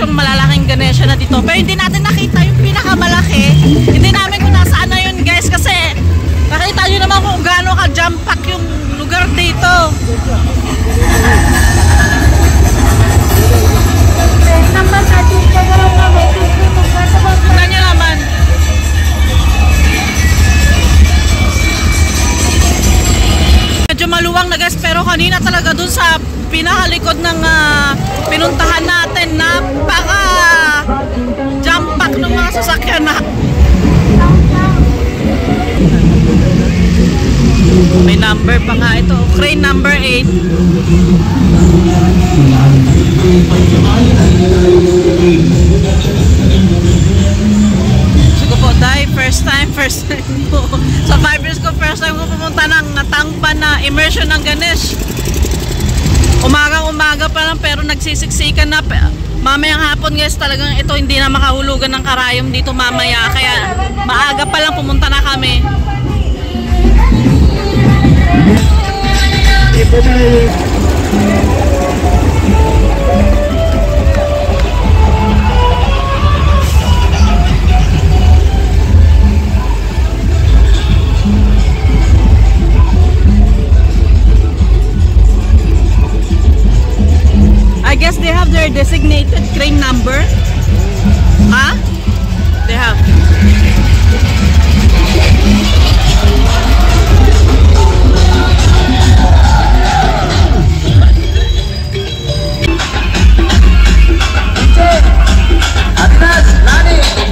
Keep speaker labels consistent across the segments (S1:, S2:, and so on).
S1: yung malalaking Ganesha na dito. Pero hindi natin nakita yung pinakamalaki. Hindi namin kung nasaan na yun, guys, kasi nakita nyo naman kung gaano ka-jam pack yung lugar dito. Tingnan nyo naman. Medyo maluwang na guys, pero kanina talaga dun sa pinakalikod ng pinuntahan natin, napaka jump pack ng mga sasakyan na. May number pa nga ito, crane number 8. Sige po, dahil first time po. Sa 5 years ko, first time ko pumunta ng Tangpan na immersion ng Ganesh. Umaga pa lang pero nagsisiksikan na. Mamayang hapon guys, talagang ito hindi na makahulugan ng karayom dito mamaya. Kaya maaga pa lang pumunta na kami. I guess they have their designated crane number. Huh? They have.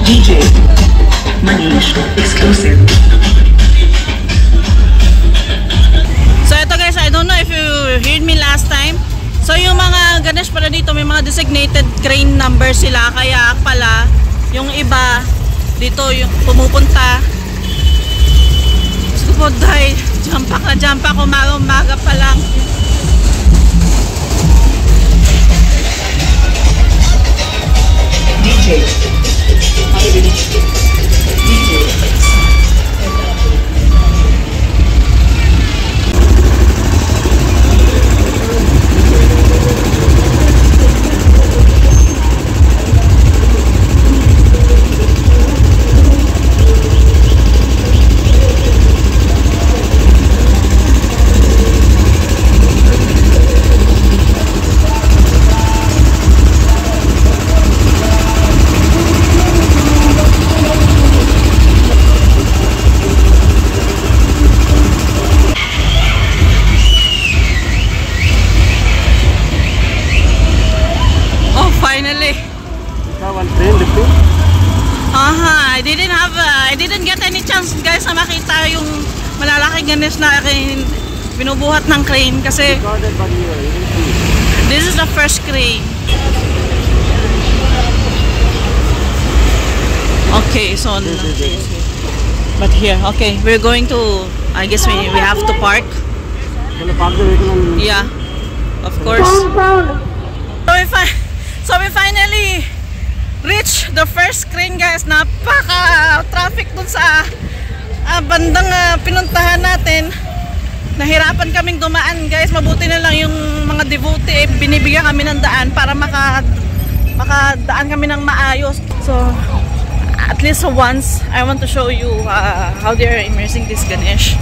S2: DJ Manish exclusive.
S1: So ito guys, I don't know if you heard me last time. So yung mga Ganesh pala dito, may mga designated crane number sila. Kaya pala, yung iba dito yung pumupunta. Gusto po dahil jump pack, umaga pa lang.
S2: DJ
S1: I didn't get any chance guys na makita yung malalaking Ganesh na binubuhat ng crane kasi this is the first crane. Okay, so but here, okay, we're going to, I guess we have to park. Yeah, of course. So we finally reach the first crane guys. Napaka-traffic dun sa bandang pinuntahan natin. Nahirapan kaming dumaan guys. Mabuti na lang yung mga devotee, binibigyan kami ng daan para makadaan kami ng maayos. So at least once I want to show you how they are immersing this Ganesh.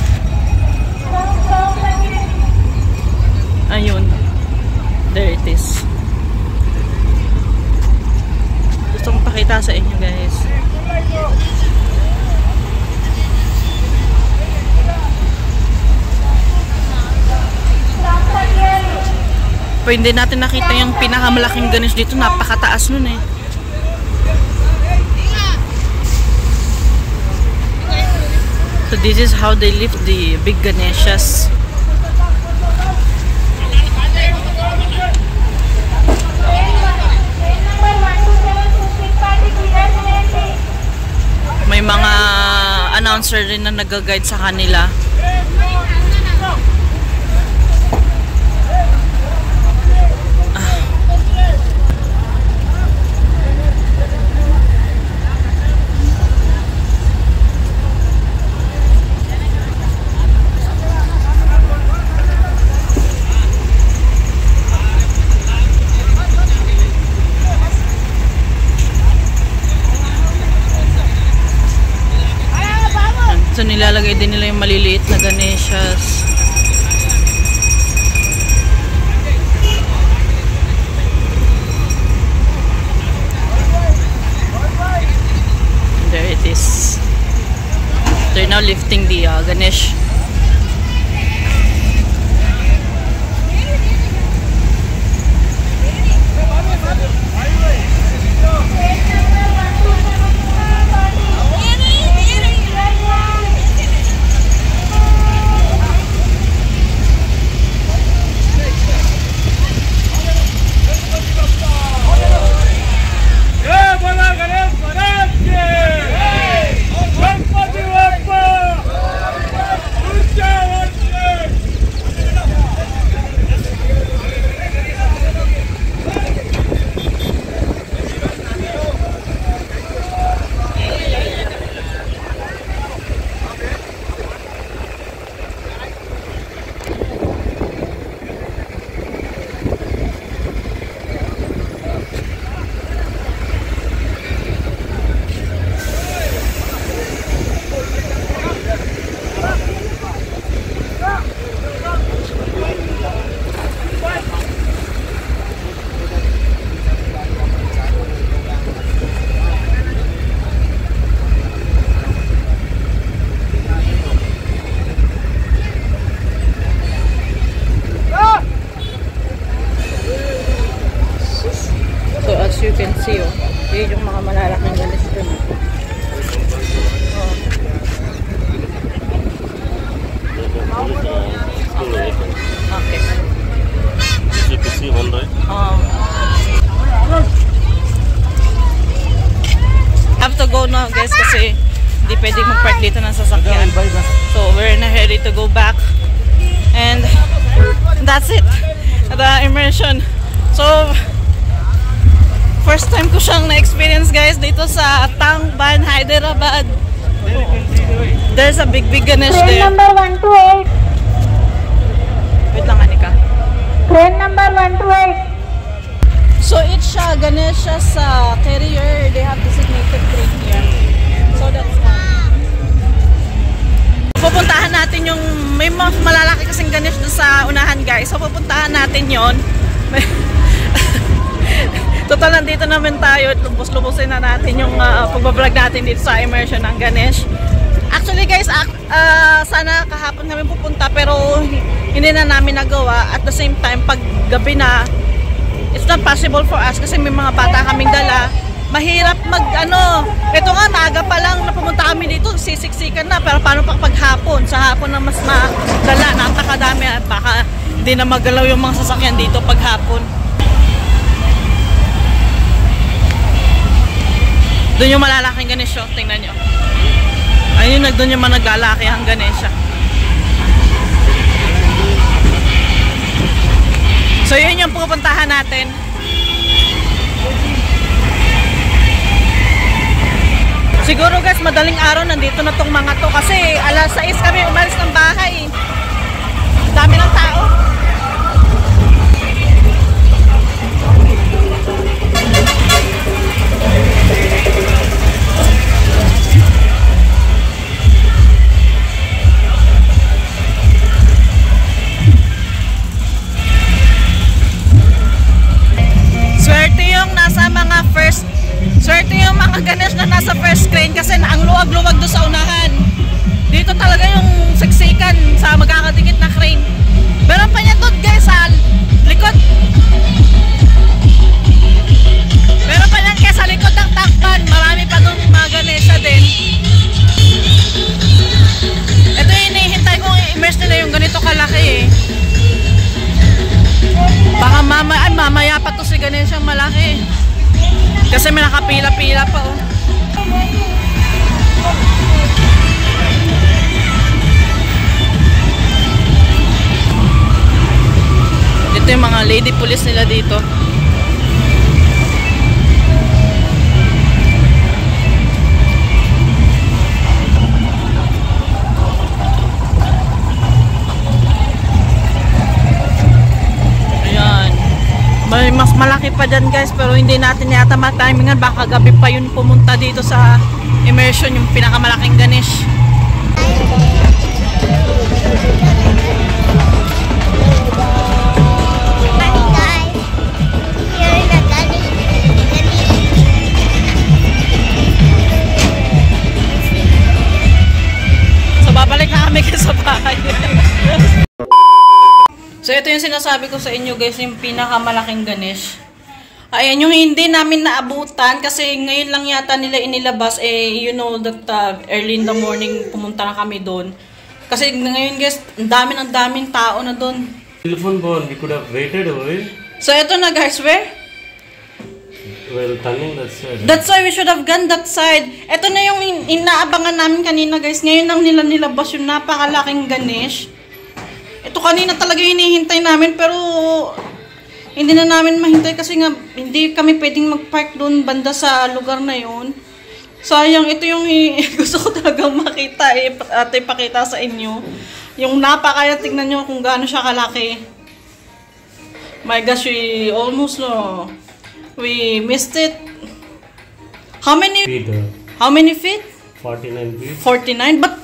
S1: Ayun, there it is. Gusto kong pakita sa inyo guys. Pero hindi natin nakita yung pinakamalaking Ganesh dito. Napakataas nun eh. So this is how they lift the big Ganeshas. May mga announcer rin na nag-guide sa kanila. So nilalagay din nila yung maliliit na Ganeshas. There it is. They're now lifting the Ganesh. kasi hindi pwedeng mag-park dito ng sasakyan. So we're in a hurry to go back. And that's it. The immersion. So first time ko siyang na-experience guys dito sa Tangban, Hyderabad. There's a big Ganesh
S3: Train
S1: there.
S3: number 128.
S1: Wait lang, Anika.
S3: Train number 128.
S1: So each Ganesha sa carrier, they have designated train here. So that's fine. Pupuntahan natin yung, may malalaki kasing Ganesh doon sa unahan guys. So pupuntahan natin yon. Total nandito naman tayo at lubos-lubosin na natin yung pagbablog natin dito sa immersion ng Ganesh. Actually guys, sana kahapon namin pupunta pero hindi na namin nagawa. At the same time, pag gabi na, it's not possible for us kasi may mga bata kaming dala. Mahirap ito nga, maaga pa lang na pumunta kami dito, sisiksikan na. Pero paano pa paghapon? Sa hapon na mas madala, napakadami at baka hindi na magalaw yung mga sasakyan dito paghapon. Doon yung malalaking Ganesha, tingnan nyo. Ayun, doon yung mga naglalaki ang Ganesha. So yun yung pupuntahan natin. Siguro guys, madaling araw nandito na tong mga to kasi alas 6 kami umalis ng bahay. Dami ng tao. Swerte yung mga Ganesh na nasa first crane kasi ang luwag-luwag doon sa unahan. Dito talaga yung siksikan sa magkakadikit na crane. Meron pa niya doon guys sa likod. Meron pa niyan guys sa likod ng Tangban. Marami pa doon mga Ganesha din. Ito yung hinihintay kong i-immerse nila yung ganito kalaki eh. Baka mamaya pa to si Ganesha malaki. Kasi may nakapila-pila pa oh. Ito yung mga lady police nila dito. May mas malaki pa dyan guys pero hindi natin yata matimingan, baka gabi pa yun pumunta dito sa immersion yung pinakamalaking Ganesh. So babalik na kami sa bahay. So ito yung sinasabi ko sa inyo guys, yung pinakamalaking Ganesh. Ayan yung hindi namin naabutan kasi ngayon lang yata nila inilabas you know that early in the morning pumunta na kami doon. Kasi ngayon guys, ang daming tao na doon.
S4: Telephone bone, we could have waited away.
S1: So ito na guys, where?
S4: Well, turning that side.
S1: That's why we should have gone that side. Ito na yung inaabangan namin kanina guys. Ngayon lang nila nilabas yung napakalaking Ganesh. Ito kanina talaga hinihintay namin pero hindi na namin mahintay kasi nga hindi kami pwedeng mag-park doon banda sa lugar na yun. Sayang, ito yung gusto ko talagang makita at ipakita sa inyo. Yung napakaya, tignan nyo kung gaano siya kalaki. My gosh, we missed it. How many
S4: Feet,
S1: How many feet?
S4: 49 feet.
S1: 49? But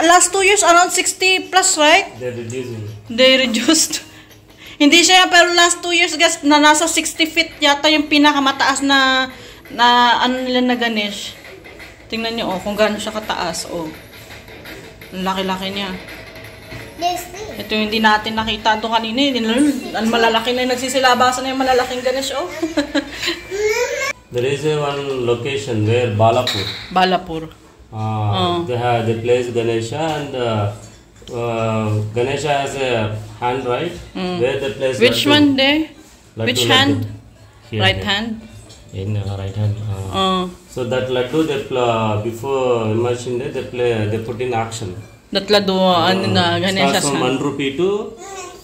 S1: last 2 years, around 60 plus, right?
S4: They're reducing.
S1: They reduced. Hindi siya, pero last 2 years, guys, na nasa 60 feet yata yung pinakamataas na ano nila na Ganesh. Tingnan niyo, kung gaano siya kataas, Ang laki-laki niya. Ito yung hindi natin nakita doon kanina. Ang malalaki na yung nagsisilabasan na yung malalaking Ganesh,
S4: There is one location where Balapur.
S1: Balapur.
S4: They place Ganesha and Ganesha has a hand, right? Where they place
S1: Which one there?
S4: Laddu,
S1: Which
S4: laddu.
S1: hand?
S4: Here,
S1: Right
S4: here.
S1: hand?
S4: in right hand. So that laddu they before immersion day they put in auction.
S1: That laddu Ganesha.
S4: Starts from 1 rupee to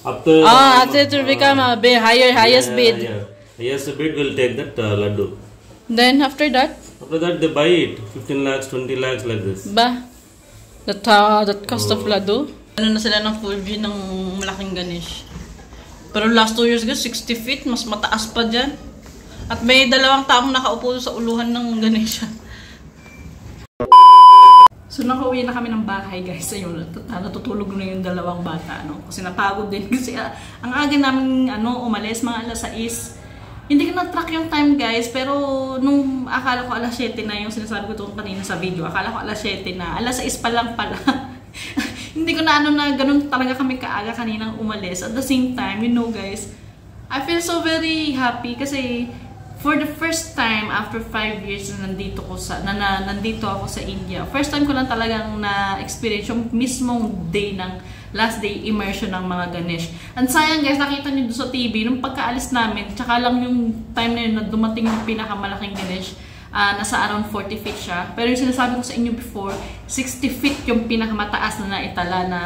S4: up to.
S1: After it will become a highest bid.
S4: Yeah. Highest bid will take that laddu.
S1: Then after that?
S4: After that they buy it 15 lakhs, 20 lakhs like this.
S1: Ba? That cost of laddu? Ano na sila ng full view ng malaking Ganesh. Pero last 2 years guys, 60 feet, mas mataas pa dyan. At may 2 taong nakaupo sa uluhan ng Ganesha. So nakauwi na kami ng bahay guys. Ayun, natutulog na yung 2 bata. No? Kasi napagod din. Kasi ang aga namin umalis, mga alas 6. Hindi ko na-track yung time guys, pero nung akala ko alas 7 na yung sinasabi ko ito kanina sa video, akala ko alas 7 na, alas 6 pa lang pala. Hindi ko na na ganun talaga kami kaaga kaninang umalis. At the same time, you know guys, I feel so very happy kasi for the first time after 5 years na nandito ako sa India, first time ko lang talagang na-experience yung mismong day ng last day immersion ng mga Ganesh. And sayang guys, nakita nyo doon sa TV, nung pagkaalis namin, tsaka lang yung time na yun na dumating yung pinakamalaking Ganesh, nasa around 40 feet siya. Pero yung sinasabi ko sa inyo before, 60 feet yung pinakamataas na naitala na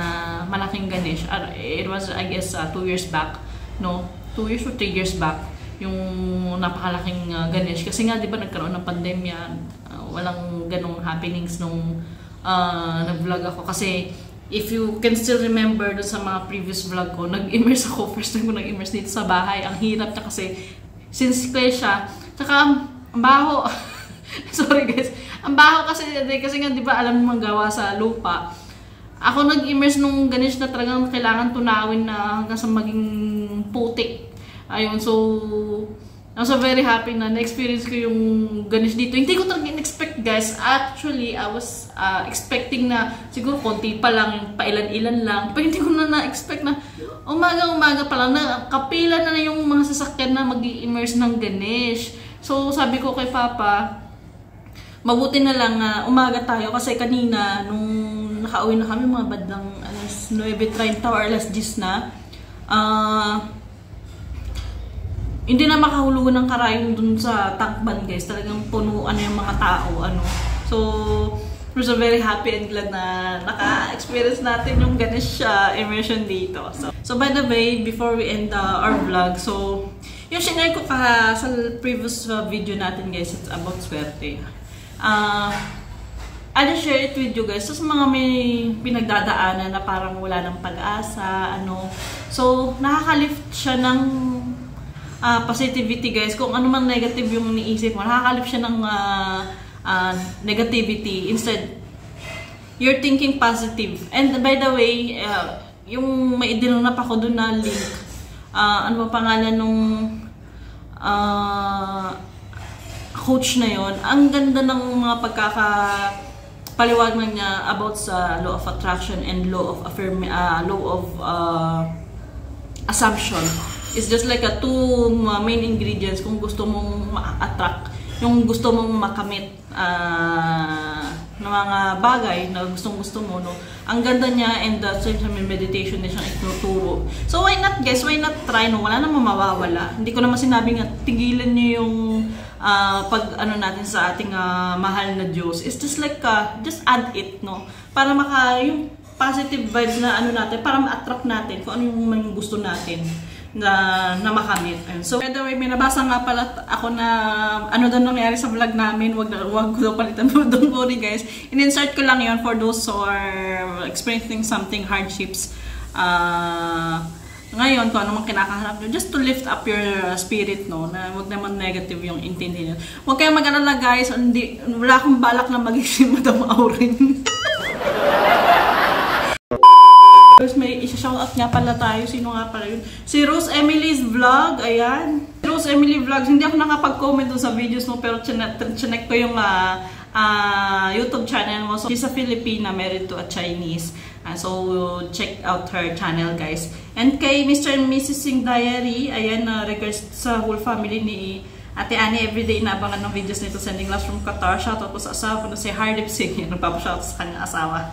S1: malaking Ganesh. It was, I guess, 2 years back. No? 2 years or 3 years back. Yung napakalaking Ganesh. Kasi nga, di ba, nagkaroon ng pandemya. Walang ganong happenings nung nag-vlog ako. Kasi, if you can still remember doon sa mga previous vlog ko, nag-immerse ako. First time ko nag-immerse dito sa bahay. Ang hirap niya kasi, since clay siya, tsaka ang baho. Sorry guys. Ang baho kasi nga di ba alam mo gawa sa lupa. Ako nag-immerse nung Ganesh na talagang kailangan tunawin na hanggang sa maging putik. Ayun, so I'm so very happy na na-experience ko yung Ganesh dito. Hindi ko talaga in-expect guys. Actually, I was expecting na siguro konti pa lang, yung pailan-ilan lang. Pero hindi ko na-expect na umaga-umaga pa lang na kapila na yung mga sasakyan na mag-i-immerse ng Ganesh. So sabi ko kay Papa, mabuti na lang na umaga tayo kasi kanina nung nakauwi na kami mga bandang alas 9:30 or alas 10 na, hindi na makahulugan ng karayong dun sa Tacban guys. Talagang punuan yung mga tao. So, we're so very happy and glad na naka-experience natin yung Ganesh immersion dito. So, by the way, before we end our vlog, so, yung shinare ko sa previous video natin guys, it's about swerte. I'll share it with you guys. So, sa mga may pinagdadaanan na parang wala ng pag-asa, So, nakaka-lift siya ng positivity guys. Kung ano man negative yung iniisip mo, nakaka-lift siya ng negativity. Instead, you're thinking positive. And by the way, yung may idinunap ako dun na link, ano ba pangalan nung coach na yon, ang ganda ng mga paliwanag niya about sa law of attraction and law of assumption. It's just like two main ingredients kung gusto mong ma-attract, yung gusto mong makamit ng mga bagay na gustong-gusto mo, no? Ang ganda niya, and may meditation din siyang ituturo. So why not guys, why not try, no? Wala namang mawawala. Hindi ko naman sinabi nga tigilan niyo yung pag natin sa ating mahal na Diyos. It's just like just add it, no? Para yung positive vibes na natin, para ma-attract natin kung ano yung gusto natin na makamit. So, by the way, may nabasa nga pala ako na doon nangyari sa vlog namin. Wag ko daw palitan mo. Don't worry guys. In-insert ko lang yon for those who are experiencing something hardships. Ngayon, kung ano mang kinakaharap nyo, just to lift up your spirit, no? Na wag naman negative yung intindi nyo. Huwag kayong mag-alala guys. Wala akong balak na maging si Madam Aurin. May isa-shoutout nga pala tayo. Sino nga pala yun? Si Rose Emily's Vlog. Ayan. Rose Emily Vlogs. Hindi ako nakapag-comment doon sa videos mo, pero chinek ko yung YouTube channel mo. So, she's a Filipina married to a Chinese. So, check out her channel, guys. And kay Mr. and Mrs. Sing Diary, ayan, regards sa whole family ni Ate Annie, everyday inaabangan ng videos nito, sending loves from Qatar. Shoutout po sa asawa ko na si Hardip Singh. Nagpapashoutout sa kanyang asawa.